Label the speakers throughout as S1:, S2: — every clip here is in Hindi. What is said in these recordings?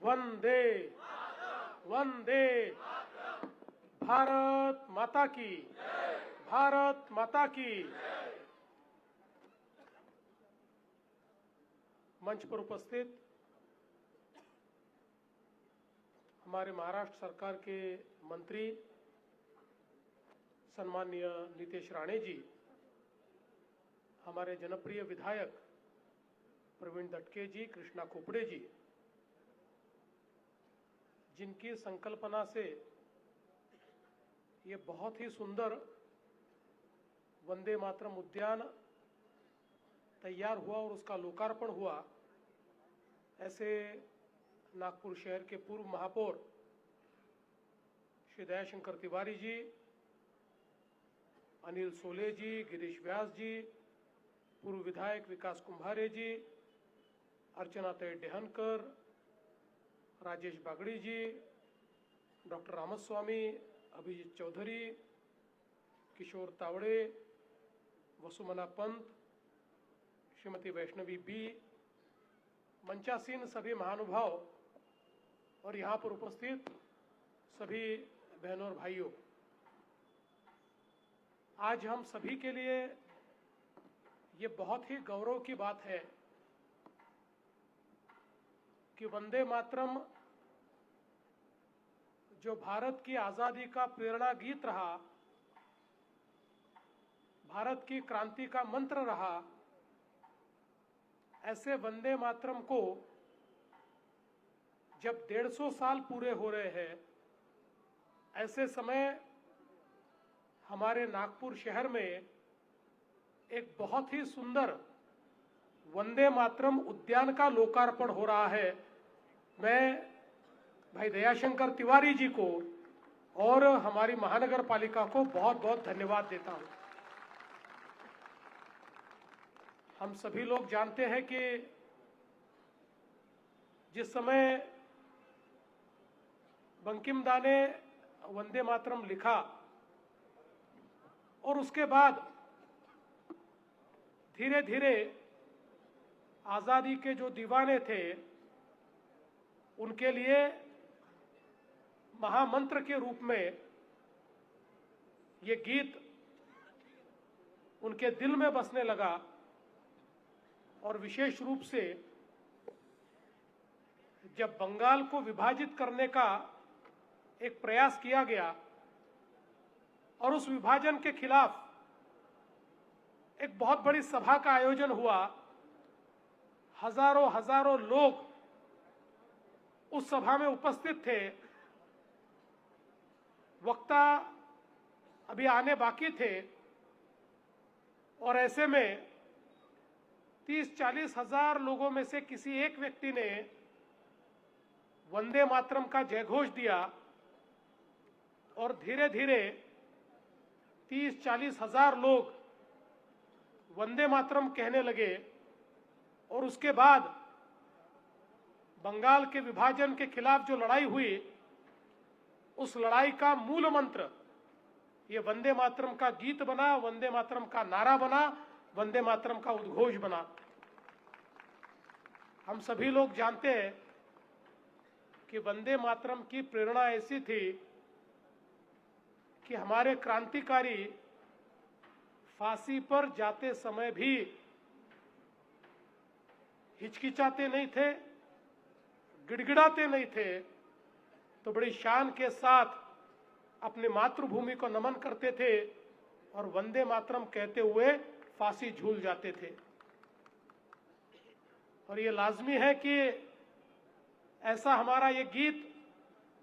S1: वंदे वंदे भारत माता की, भारत माता की। मंच पर उपस्थित हमारे महाराष्ट्र सरकार के मंत्री सम्माननीय नीतेश राणे जी, हमारे जनप्रिय विधायक प्रवीण दटके जी, कृष्णा खोपड़े जी, जिनकी संकल्पना से ये बहुत ही सुंदर वंदे मातरम उद्यान तैयार हुआ और उसका लोकार्पण हुआ, ऐसे नागपुर शहर के पूर्व महापौर श्री दयाशंकर तिवारी जी, अनिल सोले जी, गिरीश व्यास जी, पूर्व विधायक विकास कुंभारे जी, अर्चना तय डेहनकर, राजेश बागड़ी जी, डॉक्टर रामस्वामी, अभिजीत चौधरी, किशोर तावड़े, वसुमना पंत, श्रीमती वैष्णवी बी, मंचासीन सभी महानुभाव और यहाँ पर उपस्थित सभी बहनों और भाइयों, आज हम सभी के लिए ये बहुत ही गौरव की बात है कि वंदे मातरम जो भारत की आजादी का प्रेरणा गीत रहा, भारत की क्रांति का मंत्र रहा, ऐसे वंदे मातरम को जब 150 साल पूरे हो रहे हैं, ऐसे समय हमारे नागपुर शहर में एक बहुत ही सुंदर वंदे मातरम उद्यान का लोकार्पण हो रहा है। मैं भाई दयाशंकर तिवारी जी को और हमारी महानगर पालिका को बहुत बहुत धन्यवाद देता हूं। हम सभी लोग जानते हैं कि जिस समय बंकिम दा ने वंदे मातरम लिखा और उसके बाद धीरे धीरे आजादी के जो दीवाने थे उनके लिए महामंत्र के रूप में ये गीत उनके दिल में बसने लगा और विशेष रूप से जब बंगाल को विभाजित करने का एक प्रयास किया गया और उस विभाजन के खिलाफ एक बहुत बड़ी सभा का आयोजन हुआ, हजारों हजारों लोग उस सभा में उपस्थित थे, वक्ता अभी आने बाकी थे और ऐसे में 30-40 हजार लोगों में से किसी एक व्यक्ति ने वंदे मातरम का जयघोष दिया और धीरे धीरे 30-40 हजार लोग वंदे मातरम कहने लगे और उसके बाद बंगाल के विभाजन के खिलाफ जो लड़ाई हुई, उस लड़ाई का मूल मंत्र ये वंदे मातरम का गीत बना, वंदे मातरम का नारा बना, वंदे मातरम का उद्घोष बना। हम सभी लोग जानते हैं कि वंदे मातरम की प्रेरणा ऐसी थी कि हमारे क्रांतिकारी फांसी पर जाते समय भी हिचकिचाते नहीं थे, गिड़गिड़ाते नहीं थे, तो बड़ी शान के साथ अपनी मातृभूमि को नमन करते थे और वंदे मातरम कहते हुए फांसी झूल जाते थे। और ये लाजमी है कि ऐसा हमारा ये गीत,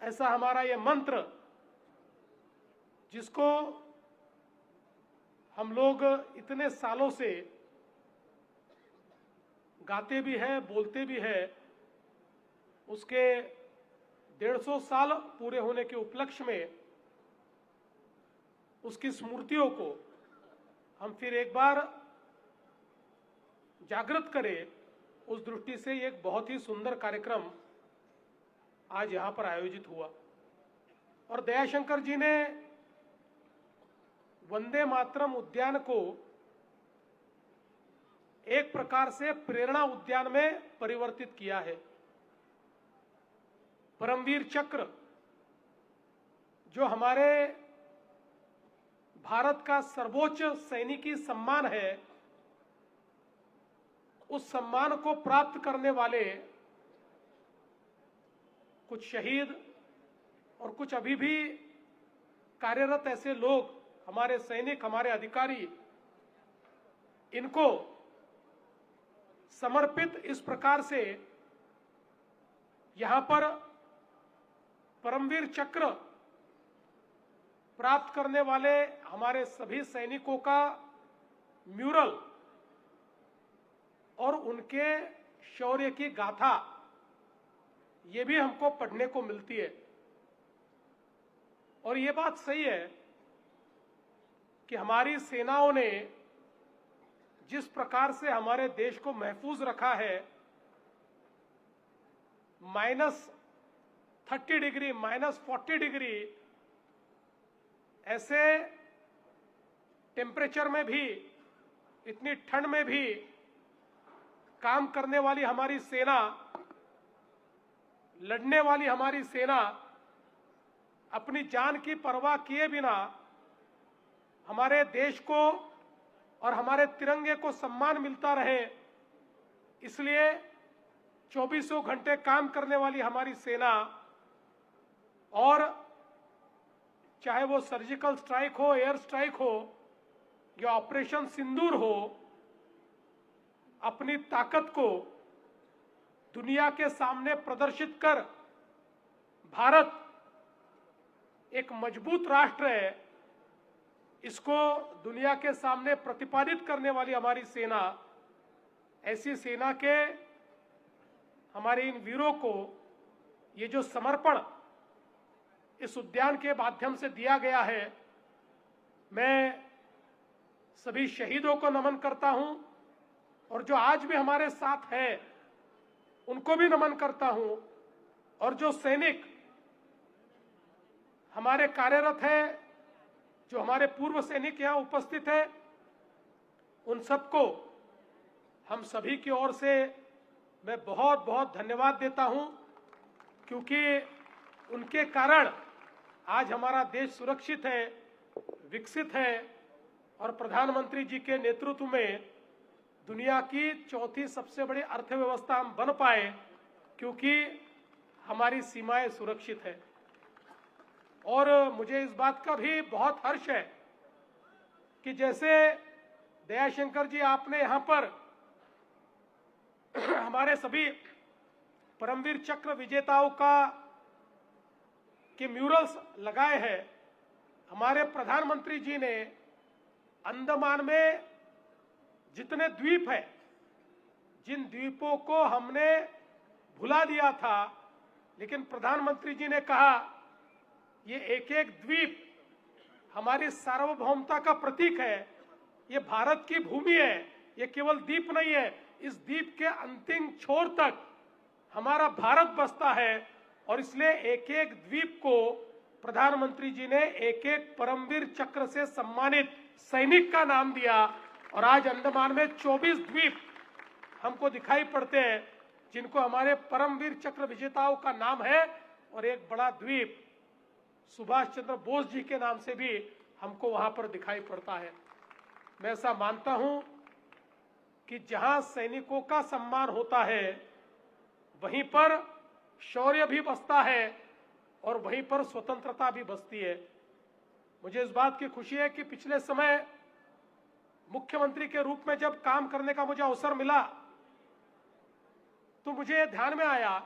S1: ऐसा हमारा ये मंत्र, जिसको हम लोग इतने सालों से गाते भी हैं, बोलते भी हैं, उसके 150 साल पूरे होने के उपलक्ष्य में उसकी स्मृतियों को हम फिर एक बार जागृत करें, उस दृष्टि से एक बहुत ही सुंदर कार्यक्रम आज यहां पर आयोजित हुआ। और दयाशंकर जी ने वंदे मातरम उद्यान को एक प्रकार से प्रेरणा उद्यान में परिवर्तित किया है। परमवीर चक्र जो हमारे भारत का सर्वोच्च सैनिकी सम्मान है, उस सम्मान को प्राप्त करने वाले कुछ शहीद और कुछ अभी भी कार्यरत ऐसे लोग, हमारे सैनिक, हमारे अधिकारी, इनको समर्पित इस प्रकार से यहां पर परमवीर चक्र प्राप्त करने वाले हमारे सभी सैनिकों का म्यूरल और उनके शौर्य की गाथा ये भी हमको पढ़ने को मिलती है। और ये बात सही है कि हमारी सेनाओं ने जिस प्रकार से हमारे देश को महफूज रखा है, -30 डिग्री, -40 डिग्री ऐसे टेम्परेचर में भी, इतनी ठंड में भी काम करने वाली हमारी सेना, लड़ने वाली हमारी सेना अपनी जान की परवाह किए बिना हमारे देश को और हमारे तिरंगे को सम्मान मिलता रहे, इसलिए 24 घंटे काम करने वाली हमारी सेना, और चाहे वो सर्जिकल स्ट्राइक हो, एयर स्ट्राइक हो या ऑपरेशन सिंदूर हो, अपनी ताकत को दुनिया के सामने प्रदर्शित कर भारत एक मजबूत राष्ट्र है, इसको दुनिया के सामने प्रतिपादित करने वाली हमारी सेना, ऐसी सेना के हमारे इन वीरों को ये जो समर्पण इस उद्यान के माध्यम से दिया गया है, मैं सभी शहीदों को नमन करता हूं और जो आज भी हमारे साथ हैं उनको भी नमन करता हूं, और जो सैनिक हमारे कार्यरत हैं, जो हमारे पूर्व सैनिक यहां उपस्थित हैं, उन सबको हम सभी की ओर से मैं बहुत बहुत धन्यवाद देता हूं, क्योंकि उनके कारण आज हमारा देश सुरक्षित है, विकसित है और प्रधानमंत्री जी के नेतृत्व में दुनिया की चौथी सबसे बड़ी अर्थव्यवस्था हम बन पाए, क्योंकि हमारी सीमाएं सुरक्षित है। और मुझे इस बात का भी बहुत हर्ष है कि जैसे दयाशंकर जी, आपने यहां पर हमारे सभी परमवीर चक्र विजेताओं के म्यूरल्स लगाए हैं, हमारे प्रधानमंत्री जी ने अंडमान में जितने द्वीप हैं, जिन द्वीपों को हमने भुला दिया था, लेकिन प्रधानमंत्री जी ने कहा ये एक एक द्वीप हमारी सार्वभौमता का प्रतीक है, ये भारत की भूमि है, ये केवल द्वीप नहीं है, इस द्वीप के अंतिम छोर तक हमारा भारत बसता है। और इसलिए एक एक द्वीप को प्रधानमंत्री जी ने एक एक परमवीर चक्र से सम्मानित सैनिक का नाम दिया, और आज अंडमान में 24 द्वीप हमको दिखाई पड़ते हैं जिनको हमारे परमवीर चक्र विजेताओं का नाम है, और एक बड़ा द्वीप सुभाष चंद्र बोस जी के नाम से भी हमको वहां पर दिखाई पड़ता है। मैं ऐसा मानता हूं कि जहां सैनिकों का सम्मान होता है वहीं पर शौर्य भी बसता है और वहीं पर स्वतंत्रता भी बसती है। मुझे इस बात की खुशी है कि पिछले समय मुख्यमंत्री के रूप में जब काम करने का मुझे अवसर मिला तो मुझे ध्यान में आया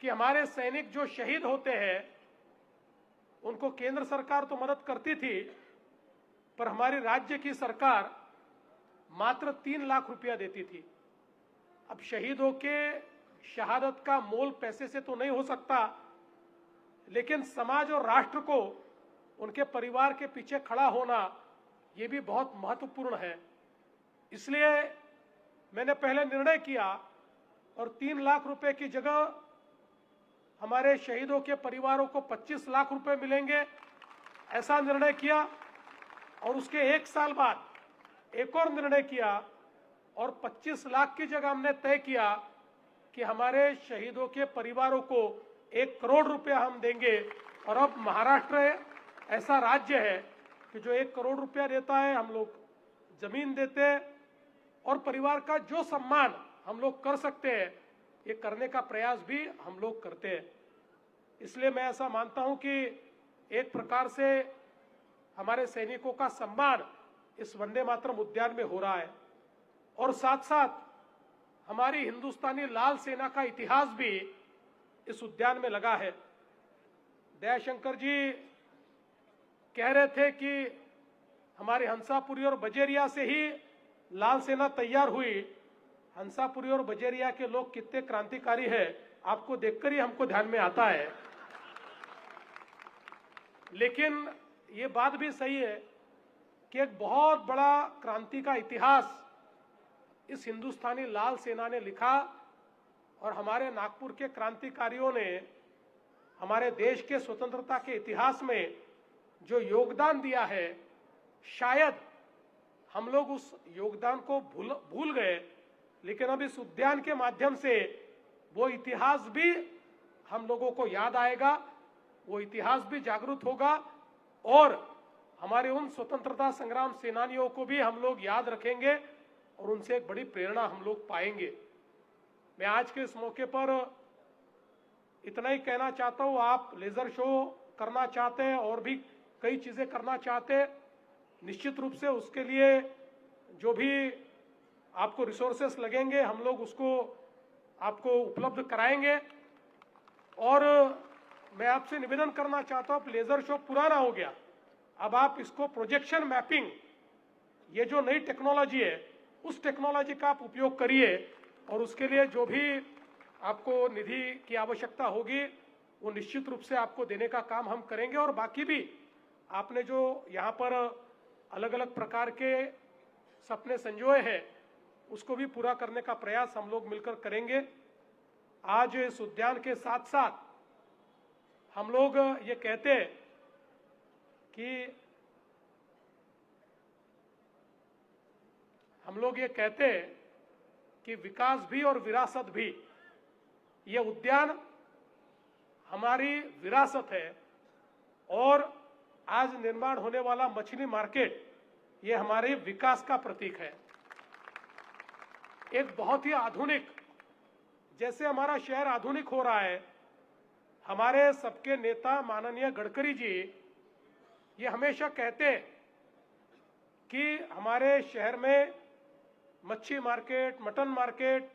S1: कि हमारे सैनिक जो शहीद होते हैं उनको केंद्र सरकार तो मदद करती थी, पर हमारी राज्य की सरकार मात्र 3 लाख रुपया देती थी। अब शहीदों के शहादत का मोल पैसे से तो नहीं हो सकता, लेकिन समाज और राष्ट्र को उनके परिवार के पीछे खड़ा होना ये भी बहुत महत्वपूर्ण है। इसलिए मैंने पहले निर्णय किया और 3 लाख रुपए की जगह हमारे शहीदों के परिवारों को 25 लाख रुपए मिलेंगे, ऐसा निर्णय किया। और उसके 1 साल बाद एक और निर्णय किया और 25 लाख की जगह हमने तय किया कि हमारे शहीदों के परिवारों को 1 करोड़ रुपया हम देंगे। और अब महाराष्ट्र ऐसा राज्य है कि जो 1 करोड़ रुपया देता है, हम लोग जमीन देते हैं और परिवार का जो सम्मान हम लोग कर सकते हैं ये करने का प्रयास भी हम लोग करते हैं। इसलिए मैं ऐसा मानता हूं कि एक प्रकार से हमारे सैनिकों का सम्मान इस वंदे मातरम उद्यान में हो रहा है और साथ साथ हमारी हिंदुस्तानी लाल सेना का इतिहास भी इस उद्यान में लगा है। दयाशंकर जी कह रहे थे कि हमारे हंसापुरी और बजेरिया से ही लाल सेना तैयार हुई। हंसापुरी और बजेरिया के लोग कितने क्रांतिकारी हैं आपको देखकर ही हमको ध्यान में आता है। लेकिन ये बात भी सही है कि एक बहुत बड़ा क्रांति का इतिहास इस हिंदुस्तानी लाल सेना ने लिखा और हमारे नागपुर के क्रांतिकारियों ने हमारे देश के स्वतंत्रता के इतिहास में जो योगदान दिया है, शायद हम लोग उस योगदान को भूल गए, लेकिन अब इस उद्यान के माध्यम से वो इतिहास भी हम लोगों को याद आएगा, वो इतिहास भी जागृत होगा और हमारे उन स्वतंत्रता संग्राम सेनानियों को भी हम लोग याद रखेंगे और उनसे एक बड़ी प्रेरणा हम लोग पाएंगे। मैं आज के इस मौके पर इतना ही कहना चाहता हूँ। आप लेजर शो करना चाहते हैं और भी कई चीजें करना चाहते हैं, निश्चित रूप से उसके लिए जो भी आपको रिसोर्सेस लगेंगे हम लोग उसको आपको उपलब्ध कराएंगे। और मैं आपसे निवेदन करना चाहता हूँ, लेजर शो पुराना हो गया, अब आप इसको प्रोजेक्शन मैपिंग, ये जो नई टेक्नोलॉजी है उस टेक्नोलॉजी का आप उपयोग करिए और उसके लिए जो भी आपको निधि की आवश्यकता होगी वो निश्चित रूप से आपको देने का काम हम करेंगे। और बाकी भी आपने जो यहाँ पर अलग अलग प्रकार के सपने संजोए हैं उसको भी पूरा करने का प्रयास हम लोग मिलकर करेंगे। आज इस उद्यान के साथ साथ हम लोग ये कहते हैं कि विकास भी और विरासत भी, ये उद्यान हमारी विरासत है और आज निर्माण होने वाला मछली मार्केट ये हमारे विकास का प्रतीक है। एक बहुत ही आधुनिक, जैसे हमारा शहर आधुनिक हो रहा है, हमारे सबके नेता माननीय गडकरी जी ये हमेशा कहते हैं कि हमारे शहर में मच्छी मार्केट, मटन मार्केट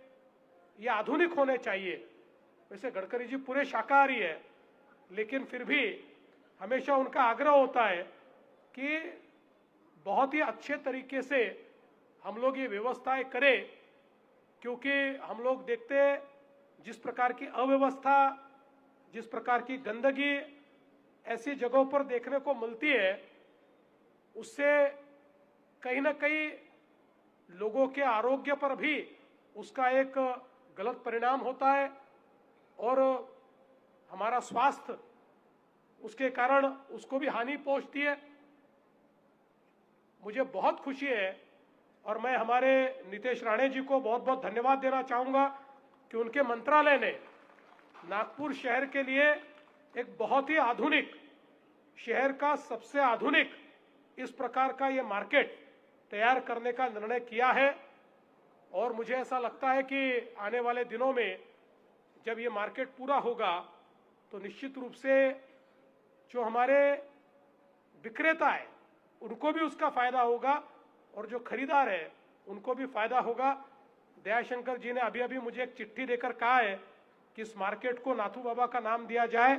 S1: ये आधुनिक होने चाहिए। वैसे गडकरी जी पूरे शाकाहारी है, लेकिन फिर भी हमेशा उनका आग्रह होता है कि बहुत ही अच्छे तरीके से हम लोग ये व्यवस्थाएं करें, क्योंकि हम लोग देखते हैं जिस प्रकार की अव्यवस्था, जिस प्रकार की गंदगी ऐसी जगहों पर देखने को मिलती है, उससे कहीं ना कहीं लोगों के आरोग्य पर भी उसका एक गलत परिणाम होता है और हमारा स्वास्थ्य उसके कारण उसको भी हानि पहुंचती है। मुझे बहुत खुशी है और मैं हमारे नितेश राणे जी को बहुत बहुत धन्यवाद देना चाहूंगा कि उनके मंत्रालय ने नागपुर शहर के लिए एक बहुत ही आधुनिक, शहर का सबसे आधुनिक इस प्रकार का ये मार्केट तैयार करने का निर्णय किया है। और मुझे ऐसा लगता है कि आने वाले दिनों में जब ये मार्केट पूरा होगा तो निश्चित रूप से जो हमारे विक्रेता है उनको भी उसका फायदा होगा और जो खरीदार है उनको भी फायदा होगा। दयाशंकर जी ने अभी अभी मुझे एक चिट्ठी देकर कहा है कि इस मार्केट को नाथू बाबा का नाम दिया जाए,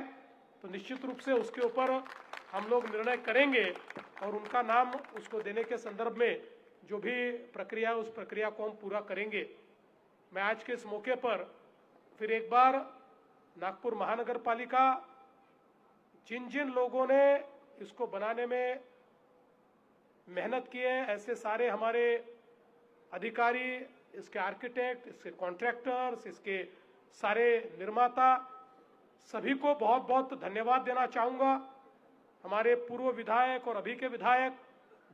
S1: तो निश्चित रूप से उसके ऊपर हम लोग निर्णय करेंगे और उनका नाम उसको देने के संदर्भ में जो भी प्रक्रिया है उस प्रक्रिया को हम पूरा करेंगे। मैं आज के इस मौके पर फिर एक बार नागपुर महानगर पालिका, जिन जिन लोगों ने इसको बनाने में मेहनत की है, ऐसे सारे हमारे अधिकारी, इसके आर्किटेक्ट, इसके कॉन्ट्रैक्टर्स, इसके सारे निर्माता, सभी को बहुत बहुत धन्यवाद देना चाहूँगा। हमारे पूर्व विधायक और अभी के विधायक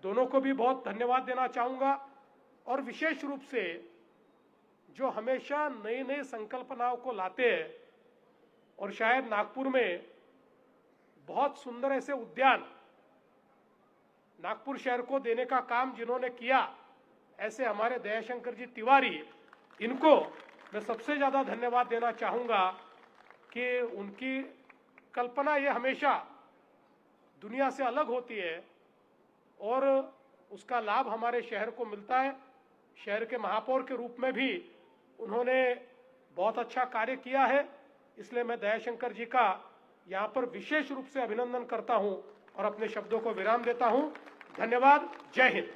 S1: दोनों को भी बहुत धन्यवाद देना चाहूँगा। और विशेष रूप से जो हमेशा नई नई संकल्पनाओं को लाते हैं, और शायद नागपुर में बहुत सुंदर ऐसे उद्यान नागपुर शहर को देने का काम जिन्होंने किया, ऐसे हमारे दयाशंकर जी तिवारी, इनको मैं सबसे ज्यादा धन्यवाद देना चाहूंगा कि उनकी कल्पना ये हमेशा दुनिया से अलग होती है और उसका लाभ हमारे शहर को मिलता है। शहर के महापौर के रूप में भी उन्होंने बहुत अच्छा कार्य किया है, इसलिए मैं दयाशंकर जी का यहाँ पर विशेष रूप से अभिनंदन करता हूँ और अपने शब्दों को विराम देता हूँ। धन्यवाद। जय हिंद।